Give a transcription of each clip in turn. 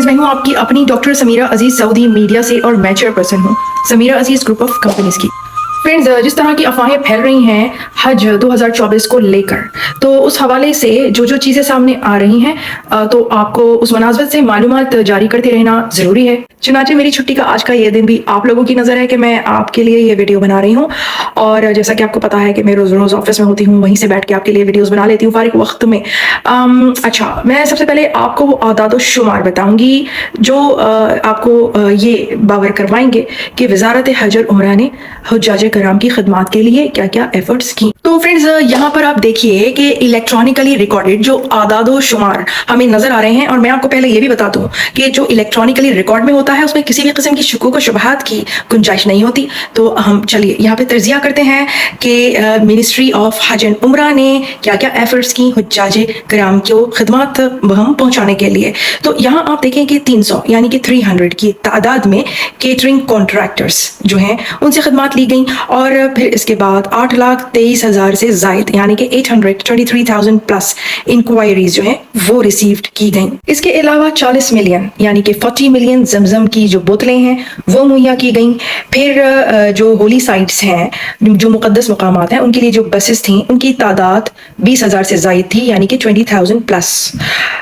मैं हूँ आपकी अपनी डॉक्टर समीरा अजीज सऊदी मीडिया से और मैं चेयरपर्सन हूँ समीरा अजीज ग्रुप ऑफ कंपनीज की। फ्रेंड्स, जिस तरह की अफवाहें फैल रही हैं हज 2024 को लेकर, तो उस हवाले से जो जो चीज़ें सामने आ रही हैं तो आपको उस मुनासबत से मालूमात जारी करते रहना ज़रूरी है। चुनाचे मेरी छुट्टी का आज का ये दिन भी आप लोगों की नज़र है कि मैं आपके लिए ये वीडियो बना रही हूँ। और जैसा कि आपको पता है कि मैं रोज़ रोज़ ऑफिस में होती हूँ, वहीं से बैठ के आपके लिए वीडियोज़ बना लेती हूँ फारिग वक्त में। अच्छा, मैं सबसे पहले आपको वो आदाद व शुमार बताऊँगी जो आपको ये बावर करवाएंगे कि वजारत हज और उमरा ने हुज्जाज कराम की खिदमत के लिए क्या क्या एफर्ट्स की। तो फ्रेंड्स, यहाँ पर आप देखिए कि इलेक्ट्रॉनिकली रिकॉर्डेड जो आदाद व शुमार हमें नजर आ रहे हैं, और मैं आपको पहले ये भी बता दूं कि जो इलेक्ट्रॉनिकली रिकॉर्ड में होता है उसमें किसी भी किस्म की शुकूक व शुबहात की गुंजाइश नहीं होती। तो हम चलिए यहाँ पे तर्जिया करते हैं कि मिनिस्ट्री ऑफ हज एंड उमरा ने क्या क्या एफर्ट्स की हुज्जाज कराम को खिदमत हम पहुँचाने के लिए। तो यहाँ आप देखें कि 300 यानी कि 300 की तादाद में केटरिंग कॉन्ट्रैक्टर्स जो हैं उनसे खिदमत ली गई, और फिर इसके बाद 8,23,000 से जायद यानी कि 823,000 प्लस इंक्वायरीज जो हैं वो रिसीव्ड की गई। इसके अलावा 40 मिलियन यानी कि 40 मिलियन जमजम की जो बोतलें हैं वो मुहैया की गई। फिर जो होली साइट्स हैं, जो मुकद्दस मकामात हैं, उनके लिए जो बसेस थी उनकी तादाद 20,000 से जायद थी यानी कि 20,000 प्लस।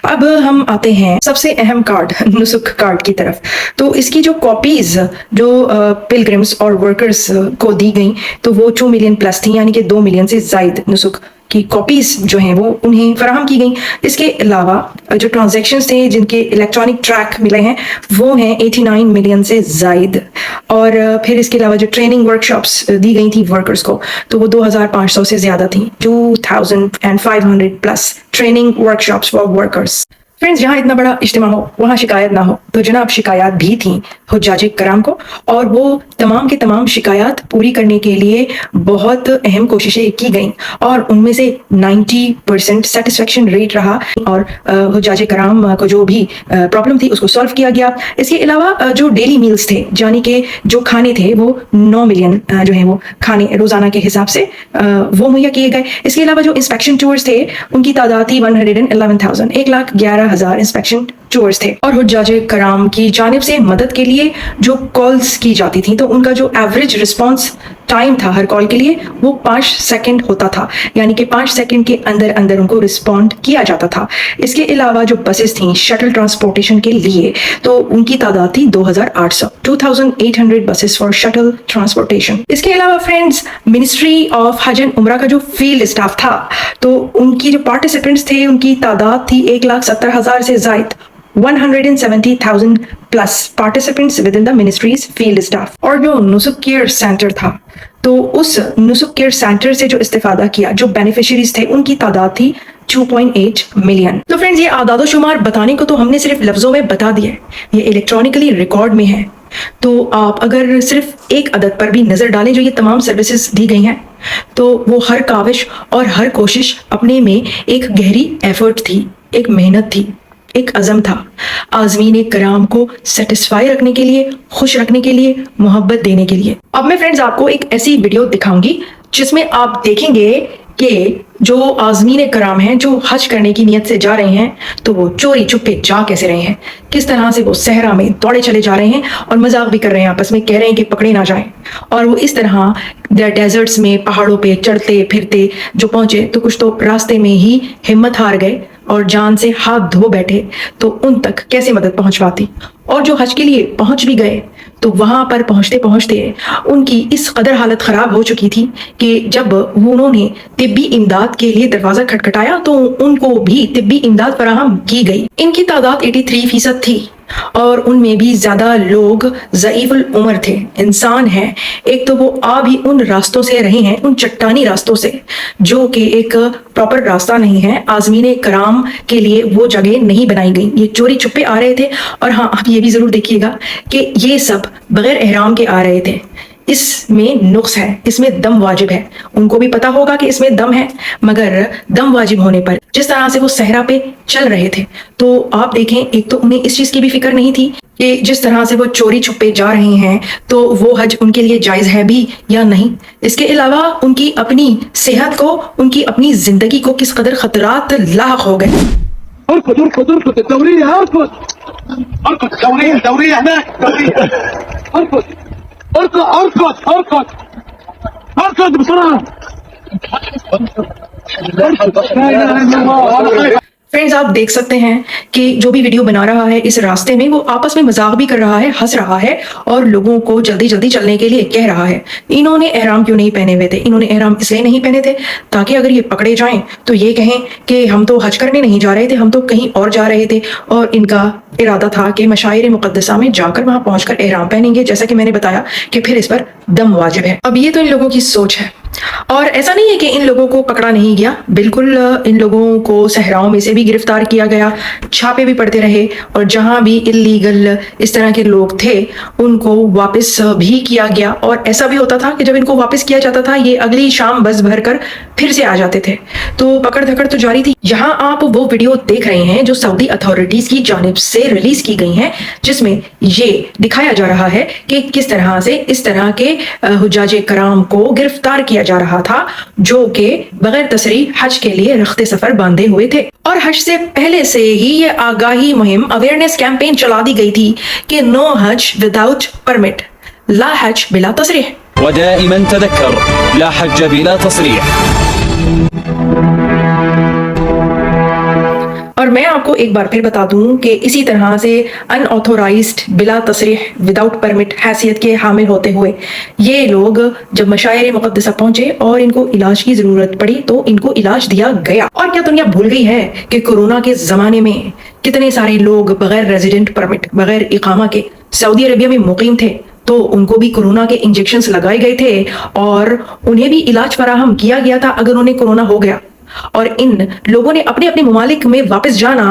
अब हम आते हैं सबसे अहम कार्ड नुसुक कार्ड की तरफ। तो इसकी जो कॉपीज जो पिलग्रिम्स और वर्कर्स को दी गई तो वो 2 मिलियन प्लस थी यानी कि 2 मिलियन से जायद नुसुक की कॉपीज जो हैं वो उन्हें फराहम की गई। इसके अलावा जो ट्रांजैक्शंस थे जिनके इलेक्ट्रॉनिक ट्रैक मिले हैं वो हैं 89 मिलियन से जायद। और फिर इसके अलावा जो ट्रेनिंग वर्कशॉप्स दी गई थी वर्कर्स को तो वो 2,500 से ज़्यादा थी, 2,500 plus training workshops for workers. Friends, जहाँ इतना बड़ा इज्तिमा हो वहाँ शिकायत ना हो, तो जनाब शिकायत भी थी हुज्जाज कराम को, और वो तमाम के तमाम शिकायत पूरी करने के लिए बहुत अहम कोशिशें की गई और उनमें से 90% सेटिस्फेक्शन रेट रहा और हुज्जाज कराम को जो भी प्रॉब्लम थी उसको सॉल्व किया गया। इसके अलावा जो डेली मील्स थे यानी कि जो खाने थे वो 9 मिलियन जो है वो खाने रोजाना के हिसाब से वो मुहैया किए गए। इसके अलावा जो इंस्पेक्शन टूर्स थे उनकी तादाद थी 111,000, 1,11,000 इंस्पेक्शन टूर्स थे। और हुज्जाज कराम की जानिब से मदद के लिए जो कॉल्स की जाती थी तो उनका जो एवरेज रिस्पांस टाइम था हर कॉल के लिए वो 5 सेकंड होता था, यानी कि 5 सेकंड के अंदर अंदर उनको रिस्पॉन्ड किया जाता था। इसके अलावा जो बसेस थी शटल ट्रांसपोर्टेशन के लिए तो उनकी तादाद थी 2,800 बसेस फॉर शटल ट्रांसपोर्टेशन। इसके अलावा फ्रेंड्स, मिनिस्ट्री ऑफ हज एंड उमरा का जो फील्ड स्टाफ था तो उनकी जो पार्टिसिपेंट्स थे उनकी तादाद थी 1,70,000 से जायद, 170,000 plus participants with in the ministries field staff. और जो नुसुक केयर सेंटर था तो उस नुसुक केयर सेंटर से जो इस्तेफादा किया जो बेनिफिशियरीज थे उनकी तादाद थी 2.8 मिलियन। तो फ्रेंड्स, ये आदाद शुमार बताने को तो हमने सिर्फ लफ्जों में बता दिया है, ये इलेक्ट्रॉनिकली रिकॉर्ड में है। तो आप अगर सिर्फ एक अदद पर भी नजर डालें जो ये तमाम सर्विसेज दी गई हैं तो वो हर काविश और हर कोशिश अपने में एक गहरी एफर्ट थी, एक मेहनत थी, एक अज़म था आज़मीन कराम को सेटिस्फाई रखने के लिए, खुश रखने के लिए, मोहब्बत देने के लिए। अब मैं फ्रेंड्स आपको एक ऐसी वीडियो दिखाऊंगी जिसमें आप देखेंगे कि जो आज़मीन कराम हैं जो हज करने की नीयत से जा रहे हैं तो वो चोरी चुपके जा कैसे रहे हैं, किस तरह से वो सहरा में दौड़े चले जा रहे हैं और मजाक भी कर रहे हैं आपस में, कह रहे हैं कि पकड़े ना जाएं। और वो इस तरह डेजर्ट्स में पहाड़ों पे चढ़ते फिरते जो पहुंचे तो कुछ तो रास्ते में ही हिम्मत हार गए और जान से हाथ धो बैठे, तो उन तक कैसे मदद पहुंचवाती। और जो हज के लिए पहुंच भी गए तो वहां पर पहुंचते पहुंचते उनकी इस कदर हालत खराब हो चुकी थी कि जब उन्होंने तिब्बी इमदाद के लिए दरवाजा खटखटाया तो उनको भी तिब्बी इमदाद फराहम की गई। इनकी तादाद 83% थी और उनमें भी ज्यादा लोग ज़ईफ़ुल उम्र थे, इंसान हैं। एक तो वो आ भी उन रास्तों से रहे हैं, उन चट्टानी रास्तों से जो कि एक प्रॉपर रास्ता नहीं है। आज़मीन कराम के लिए वो जगह नहीं बनाई गई, ये चोरी छुपे आ रहे थे। और हाँ, आप ये भी जरूर देखिएगा कि ये सब बगैर एहराम के आ रहे थे। इसमें नुक्स है, इसमें दम वाजिब है। उनको भी पता होगा कि इसमें दम है, मगर दम वाजिब होने पर जिस तरह से वो सहरा पे चल रहे थे तो आप देखें, एक तो उन्हें इस चीज की भी फिक्र नहीं थी कि जिस तरह से वो चोरी छुपे जा रहे हैं तो वो हज उनके लिए जायज है भी या नहीं। इसके अलावा उनकी अपनी सेहत को, उनकी अपनी जिंदगी को किस कदर खतरात लाहक हो गए। اركض الدورية اركض الدورية هناك اركض بسرعة لا اله الا الله. फ्रेंड्स, आप देख सकते हैं कि जो भी वीडियो बना रहा है इस रास्ते में वो आपस में मजाक भी कर रहा है, हंस रहा है और लोगों को जल्दी जल्दी चलने के लिए कह रहा है। इन्होंने एहराम क्यों नहीं पहने हुए थे? इन्होंने एहराम इसलिए नहीं पहने थे ताकि अगर ये पकड़े जाएं तो ये कहें कि हम तो हज करने नहीं जा रहे थे, हम तो कहीं और जा रहे थे। और इनका इरादा था कि मशाइर मुक़द्दसा में जाकर वहां पहुंचकर एहराम पहनेंगे, जैसा कि मैंने बताया कि फिर इस पर दम वाजिब है। अब ये तो इन लोगों की सोच है और ऐसा नहीं है कि इन लोगों को पकड़ा नहीं गया, बिल्कुल इन लोगों को सहराओं में से भी गिरफ्तार किया गया, छापे भी पड़ते रहे और जहां भी इल्लीगल इस तरह के लोग थे उनको वापस भी किया गया। और ऐसा भी होता था कि जब इनको वापस किया जाता था ये अगली शाम बस भर कर फिर से आ जाते थे, तो पकड़ धकड़ तो जारी थी। यहाँ आप वो वीडियो देख रहे हैं जो सऊदी अथॉरिटीज की जानिब से रिलीज की गई हैं, जिसमें ये दिखाया जा रहा है कि किस तरह से इस तरह के हुज्जाजे कराम को गिरफ्तार किया जा रहा था जो कि बगैर तसरी हज के लिए रख्ते सफर बांधे हुए थे। और हज से पहले से ही ये आगाही मुहिम, अवेयरनेस कैंपेन चला दी गई थी कि नो हज विदाउट परमिट, ला हज बिला तसरीह। ودائما تذكر لا حج بلا تصريح. और मैं आपको एक बार फिर बता दूं कि इसी तरह से अनऑथोराइज्ड, बिला तसरीह, विदाउट परमिट हैसियत के हामिल होते हुए ये लोग जब मशाइर मुक़द्दसा पहुंचे और इनको इलाज की जरूरत पड़ी तो इनको इलाज दिया गया। और क्या दुनिया भूल गई है कि कोरोना के जमाने में कितने सारे लोग बगैर रेजिडेंट परमिट, बगैर इकामा के सऊदी अरबिया में मुकीम थे, तो उनको भी कोरोना के इंजेक्शंस लगाए गए थे और उन्हें भी इलाज फराहम किया गया था अगर उन्हें कोरोना हो गया। और इन लोगों ने अपने अपने ममालिक में वापस जाना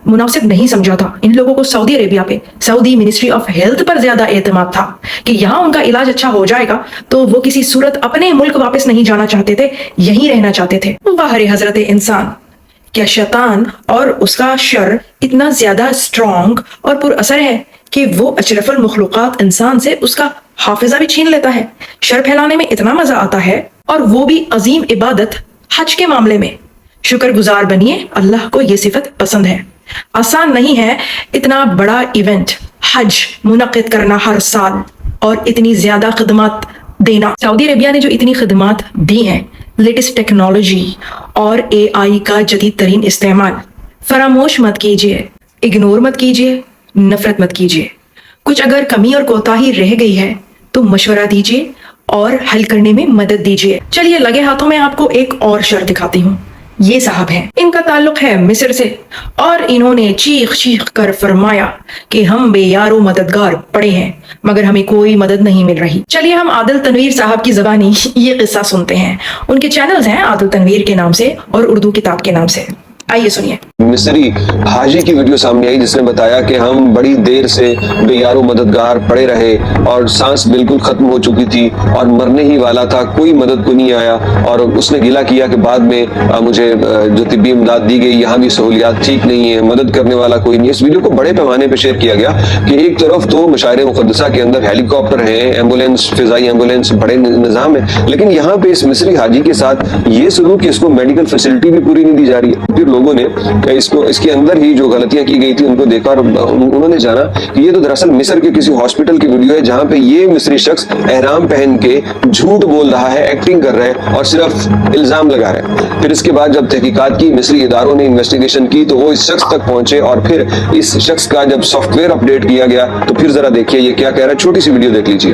मुनासिब नहीं समझा था। इन लोगों को सऊदी अरेबिया पे, सऊदी मिनिस्ट्री ऑफ हेल्थ पर ज्यादा एतमाद था कि यहाँ उनका इलाज अच्छा हो जाएगा, तो वो किसी सूरत अपने मुल्क वापस नहीं जाना चाहते थे, यहीं रहना चाहते थे। वाहरे हजरत इंसान, क्या शैतान और उसका शर इतना ज्यादा स्ट्रॉन्ग और पुरअसर है कि वो अशरफुल मखलूकात इंसान से उसका हाफिजा भी छीन लेता है। शर फैलाने में इतना मजा आता है और वो भी अजीम इबादत हज के मामले में। शुक्रगुजार बनिए, अल्लाह को ये सिफत पसंद है। आसान नहीं है इतना बड़ा इवेंट हज मुनक्किद करना हर साल और इतनी ज्यादा खिदमत देना। सऊदी अरेबिया ने जो इतनी खिदमत दी हैं, लेटेस्ट टेक्नोलॉजी और AI का जदीद तरीन इस्तेमाल, फरामोश मत कीजिए, इग्नोर मत कीजिए, नफरत मत कीजिए। कुछ अगर कमी और कोताही रह गई है तो मशवरा दीजिए और हल करने में मदद दीजिए। चलिए लगे हाथों में आपको एक और शर्त दिखाती हूँ। ये साहब हैं, इनका ताल्लुक है मिस्र से और इन्होंने चीख चीख कर फरमाया कि हम बेयारो मददगार पड़े हैं मगर हमें कोई मदद नहीं मिल रही। चलिए हम आदिल तनवीर साहब की ज़बानी ये किस्सा सुनते हैं। उनके चैनल्स हैं आदिल तनवीर के नाम से और उर्दू किताब के नाम से। आइए सुनिए। मिस्री हाजी की वीडियो सामने आई जिसने बताया कि हम बड़ी देर से बेयारो मददगार पड़े रहे और सांस बिल्कुल खत्म हो चुकी थी और मरने ही वाला था, कोई मदद को नहीं आया। और उसने गिला किया कि बाद में मुझे जो तिब्बी इमदाद दी गई, यहाँ भी सहूलियात ठीक नहीं है, मदद करने वाला कोई नहीं। इस वीडियो को बड़े पैमाने पर शेयर किया गया कि एक तरफ तो मशाइर मुक़द्दसा के अंदर हेलीकॉप्टर है, एम्बुलेंस, फिजाई एम्बुलेंस, बड़े निज़ाम है, लेकिन यहाँ पे इस मिस्री हाजी के साथ ये सलूक कि इसको मेडिकल फैसिलिटी भी पूरी नहीं दी जा रही है। फिर लोगों ने इसके अंदर ही जो गलतियां की गई थी उनको देखा और उन्होंने जाना कि ये तो दरअसल मिस्र के किसी हॉस्पिटल की वीडियो है जहां पे ये मिस्री शख्स एहराम पहन के झूठ बोल रहा है, एक्टिंग कर रहा है और सिर्फ इल्जाम लगा रहा है। फिर इसके बाद जब तहकीकात की, मिस्री इदारों ने इन्वेस्टिगेशन की तो वो इस शख्स तक पहुंचे और फिर इस शख्स का जब सॉफ्टवेयर अपडेट किया गया तो फिर जरा देखिए ये क्या कह रहा है। छोटी सी वीडियो देख लीजिए।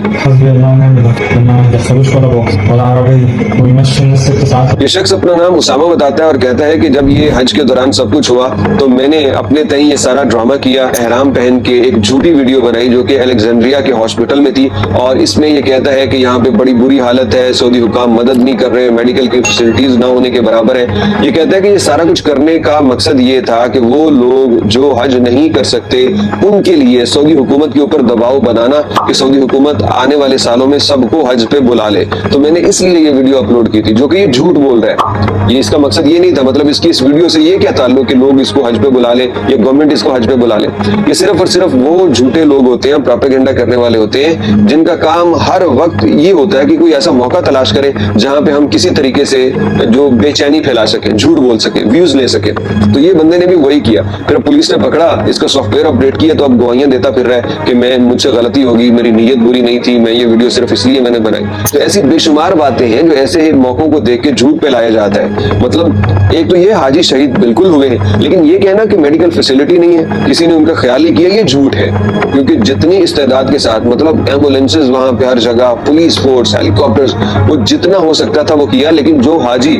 ये शख्स अपना नाम उसामा बताता है और कहता है कि जब ये हज के दौरान सब कुछ हुआ तो मैंने अपने तय ये सारा ड्रामा किया, एहराम पहन के एक झूठी वीडियो बनाई जो कि अलेक्जेंड्रिया के हॉस्पिटल में थी और इसमें ये कहता है कि यहाँ पे बड़ी बुरी हालत है, सऊदी हुकाम मदद नहीं कर रहे, मेडिकल की फैसिलिटीज ना होने के बराबर है। ये कहता है कि ये सारा कुछ करने का मकसद ये था कि वो लोग जो हज नहीं कर सकते उनके लिए सऊदी हुकूमत के ऊपर दबाव बनाना कि सऊदी हुकूमत आने वाले सालों में सबको हज पे बुला ले। तो मैंने इसलिए ये वीडियो अपलोड की थी, जो कि ये झूठ बोल रहा है। ये इसका मकसद ये नहीं था, मतलब इसकी इस वीडियो से یہ کیا تعلق کہ لوگ اس کو حج پہ بلا لیں یا گورنمنٹ اس کو حج پہ بلا لیں. یہ صرف اور صرف وہ جھوٹے لوگ ہوتے ہیں, پروپیگنڈا کرنے والے ہوتے ہیں, جن کا کام ہر وقت یہ ہوتا ہے کہ کوئی ایسا موقع تلاش کرے جہاں پہ ہم کسی طریقے سے جو بے چینی پھیلا سکیں, جھوٹ بول سکیں, ویوز لے سکیں. تو یہ بندے نے بھی وہی کیا. پھر پولیس نے پکڑا, اس کا سافٹ ویئر اپڈیٹ کیا, تو اب گواہیاں دیتا پھر رہا ہے کہ مجھ سے غلطی ہوگی, میری نیت بری نہیں تھی, میں یہ ویڈیو صرف اس لیے میں نے بنائی. تو ایسی بے شمار باتیں ہیں جو ایسے موقعوں کو دیکھ کے جھوٹ پہ لایا جاتا ہے. مطلب ایک تو یہ حاجی شہید بالکل ہوئے ہیں, لیکن یہ کہنا کہ میڈیکل فیسلٹی نہیں ہے, کسی نے ان کا خیال ہی کیا, یہ جھوٹ ہے. کیونکہ جتنی استعداد کے ساتھ مطلب ایمبولینسز وہاں پہ ہر جگہ, پولیس فورس, ہیلی کاپٹرز, وہ جتنا ہو سکتا تھا وہ کیا. لیکن جو حاجی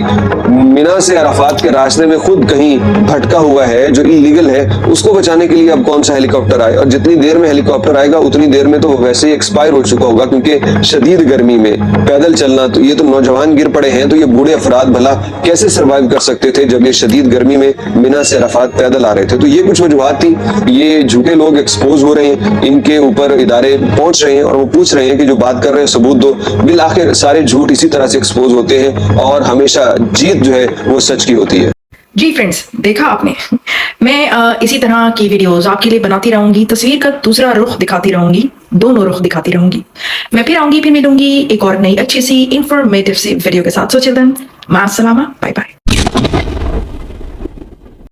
مینا سے عرفات کے راستے میں خود کہیں بھٹکا ہوا ہے جو انلیگل ہے, اس کو بچانے کے لیے اب کون سا ہیلی کاپٹر آئے, اور جتنی دیر میں ہیلی کاپٹر آئے گا اتنی دیر میں تو وہ ویسے ہی ایکسپائر ہو چکا ہوگا, کیونکہ شدید گرمی میں پیدل چلنا, تو یہ تو نوجوان گر پڑے ہیں, تو یہ بوڑھے افراد بھلا کیسے سروائیو کر سکتے تھے جب یہ شدید گرمی میں مینا سے عرفات پیدل آ رہے تھے. تو یہ کچھ وجوہات تھی. یہ جھوٹے لوگ ایکسپوز ہو رہے ہیں, ان کے اوپر ادارے پہنچ رہے ہیں اور وہ پوچھ رہے ہیں کہ جو بات کر رہے ہیں ثبوت دو. بالآخر سارے جھوٹ اسی طرح سے ایکسپوز ہوتے ہیں اور ہمیشہ جیت جو ہے وہ سچ کی ہوتی ہے. جی فرینڈز, دیکھا آپ نے, میں اسی طرح کی ویڈیوز آپ کے لیے بناتی رہوں گی, تصویر کا دوسرا رخ دکھاتی رہوں گی, دونوں رخ دکھاتی رہوں گی. میں پھر آؤں گی, پھر ملوں گی ایک اور نئی اچھی سی انفارمیٹیو سی ویڈیو کے ساتھ. سو چلدن, مع السلامہ, بائے بائے.